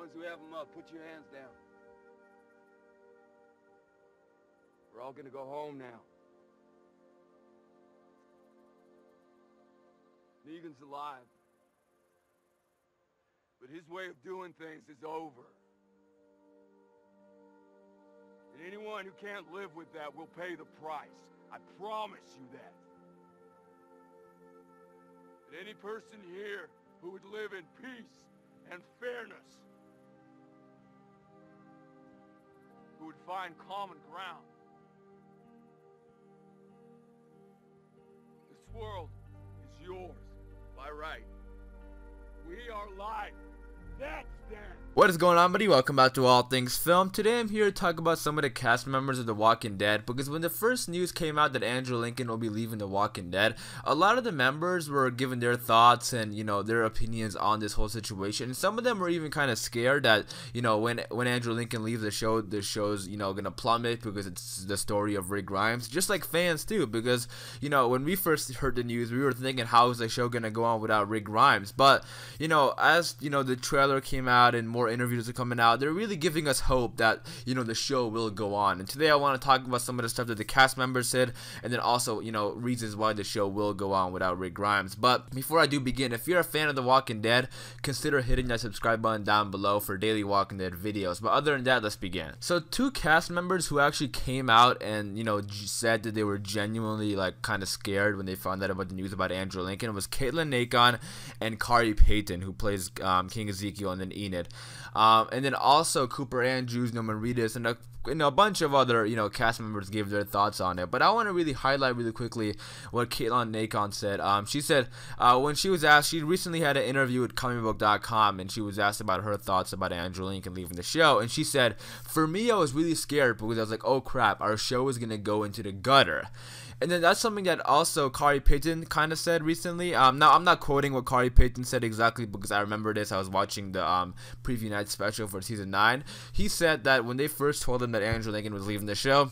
Ones who have them up, put your hands down. We're all gonna go home now. Negan's alive. But his way of doing things is over. And anyone who can't live with that will pay the price. I promise you that. But any person here who would live in peace and fairness, who would find common ground, this world is yours by right. We are life. That's Dan. What is going on, buddy? Welcome back to All Things Film. Today I'm here to talk about some of the cast members of The Walking Dead, because when the first news came out that Andrew Lincoln will be leaving The Walking Dead, a lot of the members were giving their thoughts and, their opinions on this whole situation. And some of them were even kind of scared that, when Andrew Lincoln leaves the show's, gonna plummet because it's the story of Rick Grimes, just like fans too, because, when we first heard the news, we were thinking, how is the show gonna go on without Rick Grimes? But, as, the trailer came out and more interviews are coming out, they're really giving us hope that the show will go on. And today I want to talk about some of the stuff that the cast members said, and then also reasons why the show will go on without Rick Grimes. But before I do begin, if you're a fan of The Walking Dead, consider hitting that subscribe button down below for daily Walking Dead videos. But other than that, let's begin. So two cast members who actually came out and said that they were genuinely kind of scared when they found out about the news about Andrew Lincoln was Caitlin Nacon and Kari Payton, who plays King Ezekiel and then Enid. And then also Cooper Andrews, Norman Reedus, and a bunch of other, cast members gave their thoughts on it. But I want to really highlight really quickly what Caitlin Nacon said. She said when she was asked, she recently had an interview with comicbook.com, and she was asked about her thoughts about Andrew Lincoln leaving the show. And she said, for me, I was really scared because I was like, oh crap, our show is going to go into the gutter. And then that's something that also Kari Payton kind of said recently. Now, I'm not quoting what Kari Payton said exactly because I remember this. I was watching the preview night special for season 9. He said that when they first told him that Andrew Lincoln was leaving the show,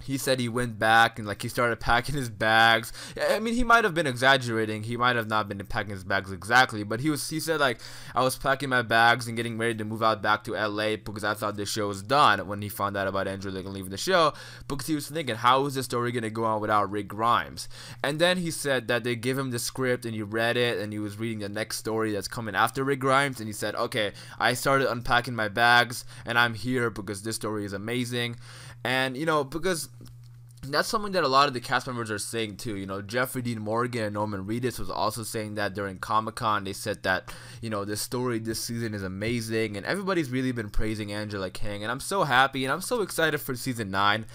he said he went back and he started packing his bags. I mean, he might have been exaggerating. He might have not been packing his bags exactly, but he said I was packing my bags and getting ready to move out back to LA because I thought the show was done when he found out about Andrew Lincoln leaving the show, because he was thinking, how is the story going to go on without Rick Grimes? And then he said that they gave him the script and he read it and he was reading the next story that's coming after Rick Grimes, and he said, okay, I started unpacking my bags and I'm here because this story is amazing. And, because that's something that a lot of the cast members are saying too. Jeffrey Dean Morgan and Norman Reedus was also saying that during Comic-Con. They said that, the story this season is amazing, and everybody's really been praising Angela Kang, and I'm so happy, and I'm so excited for season 9.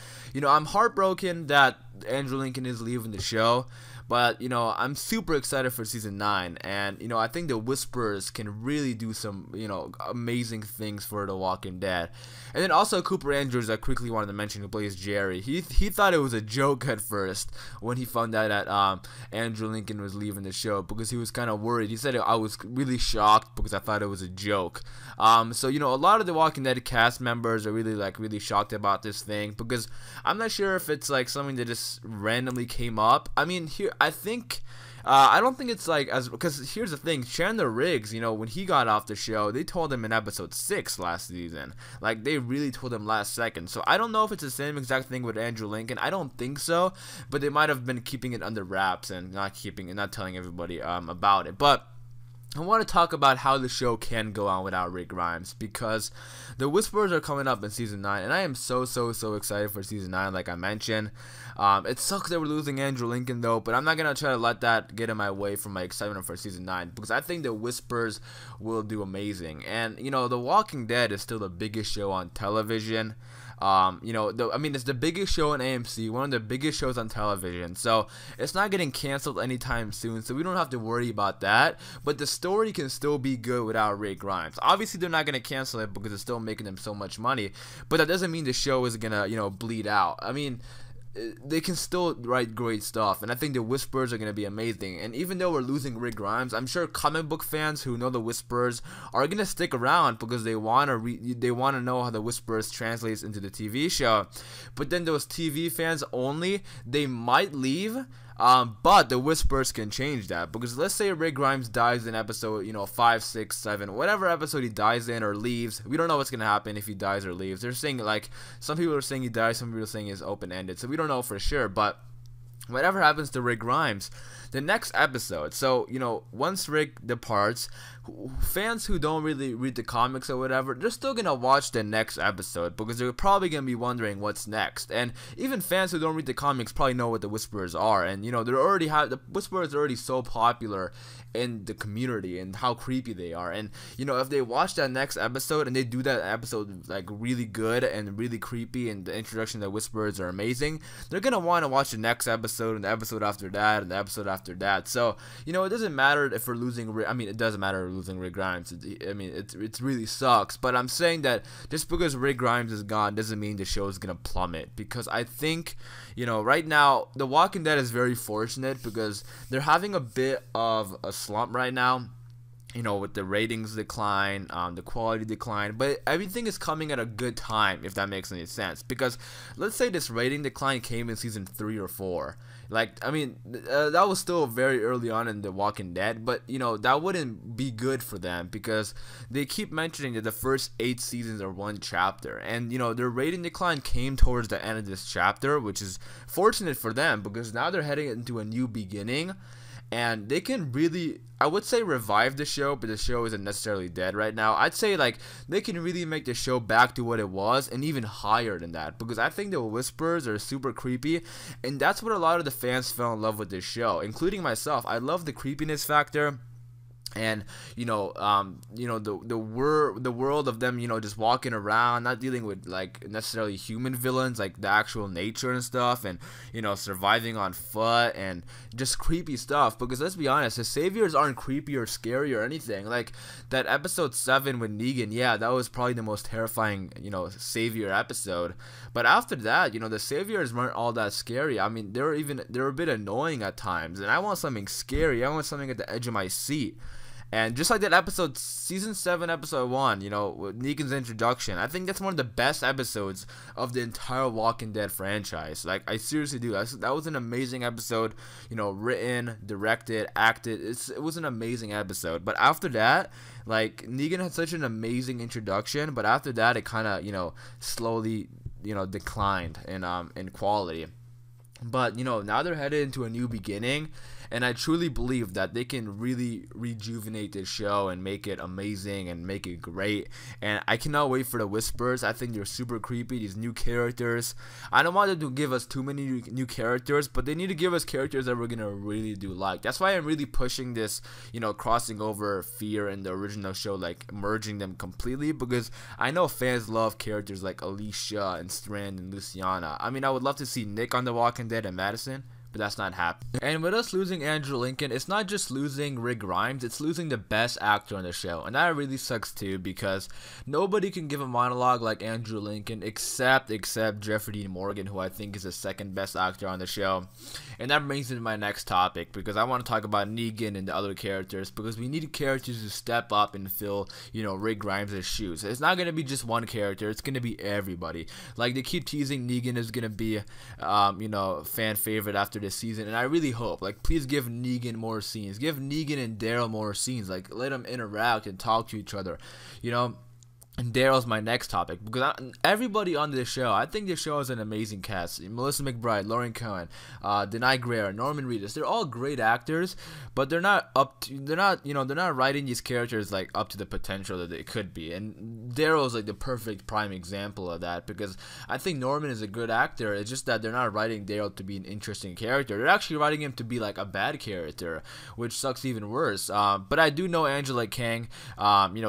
I'm heartbroken that Andrew Lincoln is leaving the show, but, I'm super excited for season 9, and, I think the Whisperers can really do some, amazing things for The Walking Dead. And then also Cooper Andrews, I quickly wanted to mention, who plays Jerry. He thought it was a joke at first when he found out that Andrew Lincoln was leaving the show, because he was kind of worried. He said, I was really shocked because I thought it was a joke. So, a lot of the Walking Dead cast members are really shocked about this thing, because I'm not sure if it's something that just randomly came up. I mean, here, I think, I don't think it's because here's the thing, Chandler Riggs, when he got off the show, they told him in episode 6 last season. They really told him last second. So I don't know if it's the same exact thing with Andrew Lincoln. I don't think so, but they might have been keeping it under wraps and not telling everybody about it. But I want to talk about how the show can go on without Rick Grimes, because the Whisperers are coming up in season 9, and I am so excited for season 9, like I mentioned. It sucks that we're losing Andrew Lincoln though, but I'm not going to try to let that get in my way from my excitement for season 9, because I think the Whisperers will do amazing. And, The Walking Dead is still the biggest show on television. It's the biggest show on AMC, one of the biggest shows on television, so it's not getting canceled anytime soon, so we don't have to worry about that. But the story can still be good without Rick Grimes. Obviously, they're not going to cancel it because it's still making them so much money, but that doesn't mean the show is going to, bleed out. I mean, they can still write great stuff, and I think the Whisperers are going to be amazing. And even though we're losing Rick Grimes, I'm sure comic book fans who know the Whisperers are going to stick around because they want to know how the Whisperers translates into the TV show. But then those TV fans only, they might leave But the Whispers can change that, because let's say Rick Grimes dies in episode 5, 6, 7, whatever episode he dies in or leaves. We don't know what's gonna happen if he dies or leaves. They're saying, like, some people are saying he dies, some people are saying it's open ended, so we don't know for sure. But whatever happens to Rick Grimes, the next episode, so once Rick departs, fans who don't really read the comics or whatever, they're still gonna watch the next episode, because they're probably gonna be wondering what's next. And even fans who don't read the comics probably know what the Whisperers are, and the Whisperers are already so popular in the community and how creepy they are. And if they watch that next episode and they do that episode like really good and really creepy, and the introduction of the Whisperers are amazing, they're gonna want to watch the next episode and the episode after that and the episode after that. So it doesn't matter if we're losing it doesn't matter if we're losing Rick Grimes. It really sucks, but I'm saying that just because Rick Grimes is gone doesn't mean the show is gonna plummet, because I think right now The Walking Dead is very fortunate because they're having a bit of a slump right now, with the ratings decline, the quality decline, but everything is coming at a good time, if that makes any sense. Because let's say this rating decline came in season 3 or 4, that was still very early on in The Walking Dead, but that wouldn't be good for them, because they keep mentioning that the first 8 seasons are one chapter, and their rating decline came towards the end of this chapter, which is fortunate for them, because now they're heading into a new beginning. And they can really, I would say, revive the show, but the show isn't necessarily dead right now. I'd say, like, they can really make the show back to what it was, and even higher than that, because I think the Whispers are super creepy, and that's what a lot of the fans fell in love with this show, including myself. I love the creepiness factor. And the world of them, just walking around, not dealing with like necessarily human villains, like the actual nature and stuff, and surviving on foot, and just creepy stuff. Because let's be honest, the saviors aren't creepy or scary or anything. Like that episode 7 with Negan, yeah, that was probably the most terrifying savior episode. But after that, the saviors weren't all that scary. They're a bit annoying at times, and I want something scary. I want something at the edge of my seat. And just like that episode, season 7, episode 1, with Negan's introduction, I think that's one of the best episodes of the entire Walking Dead franchise. Like, I seriously do. That was an amazing episode, written, directed, acted. It was an amazing episode. But after that, like, Negan had such an amazing introduction, but after that, it kind of, slowly, declined in quality. But, now they're headed into a new beginning, and I truly believe that they can really rejuvenate this show and make it amazing and make it great. And I cannot wait for the Whispers. I think they're super creepy, these new characters. I don't want them to give us too many new characters, but they need to give us characters that we're going to really do like. That's why I'm really pushing this, crossing over Fear and the original show, like merging them completely, because I know fans love characters like Alicia and Strand and Luciana. I would love to see Nick on The Walking Dead and Madison, but that's not happening. And with us losing Andrew Lincoln, it's not just losing Rick Grimes, it's losing the best actor on the show. And that really sucks too, because nobody can give a monologue like Andrew Lincoln except Jeffrey Dean Morgan, who I think is the second best actor on the show. And that brings me to my next topic, because I want to talk about Negan and the other characters, because we need characters to step up and fill, Rick Grimes' shoes. It's not going to be just one character, it's going to be everybody. Like, they keep teasing Negan is going to be, fan favorite after this season, and I really hope, like, please give Negan more scenes. Give Negan and Daryl more scenes. Like, let them interact and talk to each other, And Daryl's my next topic, because everybody on this show, I think this show is an amazing cast. Melissa McBride, Lauren Cohen, Denai Greer, Norman Reedus. They're all great actors, but they're not writing these characters like up to the potential that they could be. And Daryl's like the perfect prime example of that, because I think Norman is a good actor. It's just that they're not writing Daryl to be an interesting character. They're actually writing him to be like a bad character, which sucks even worse. But I do know Angela Kang.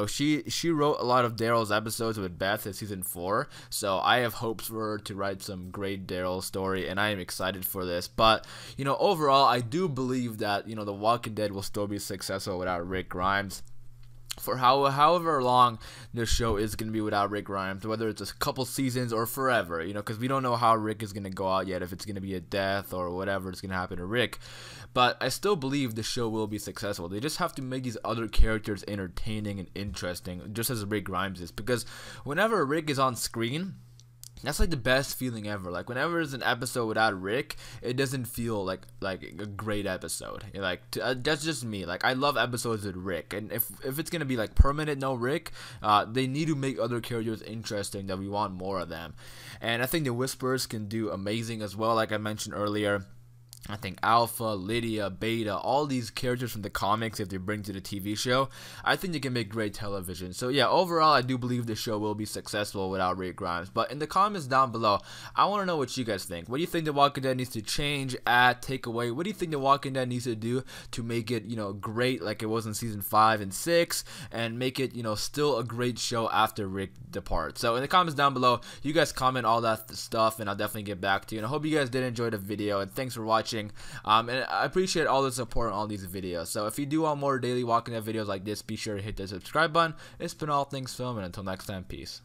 She wrote a lot of Daryl episodes with Beth in season 4, so I have hopes for her to write some great Daryl story, and I am excited for this. But overall, I do believe that The Walking Dead will still be successful without Rick Grimes. For however long the show is going to be without Rick Grimes, whether it's a couple seasons or forever, because we don't know how Rick is going to go out yet, if it's going to be a death or whatever is going to happen to Rick. But I still believe the show will be successful. They just have to make these other characters entertaining and interesting, just as Rick Grimes is. Because whenever Rick is on screen, That's like the best feeling ever. Like whenever there's an episode without Rick, it doesn't feel like a great episode. That's just me. Like I love episodes with Rick, and if it's gonna be like permanent no Rick, they need to make other characters interesting that we want more of them. And I think the Whisperers can do amazing as well. Like I mentioned earlier, I think Alpha, Lydia, Beta, all these characters from the comics, if they bring to the TV show, I think they can make great television. So yeah, overall, I do believe the show will be successful without Rick Grimes. But in the comments down below, I want to know what you guys think. What do you think The Walking Dead needs to change, add, take away? What do you think The Walking Dead needs to do to make it, great like it was in season 5 and 6, and make it, still a great show after Rick departs? So in the comments down below, you guys comment all that stuff, and I'll definitely get back to you. And I hope you guys did enjoy the video, and thanks for watching. And I appreciate all the support on all these videos. So if you do want more daily Walking Dead videos like this, be sure to hit the subscribe button. It's been All Things Film, and until next time, peace.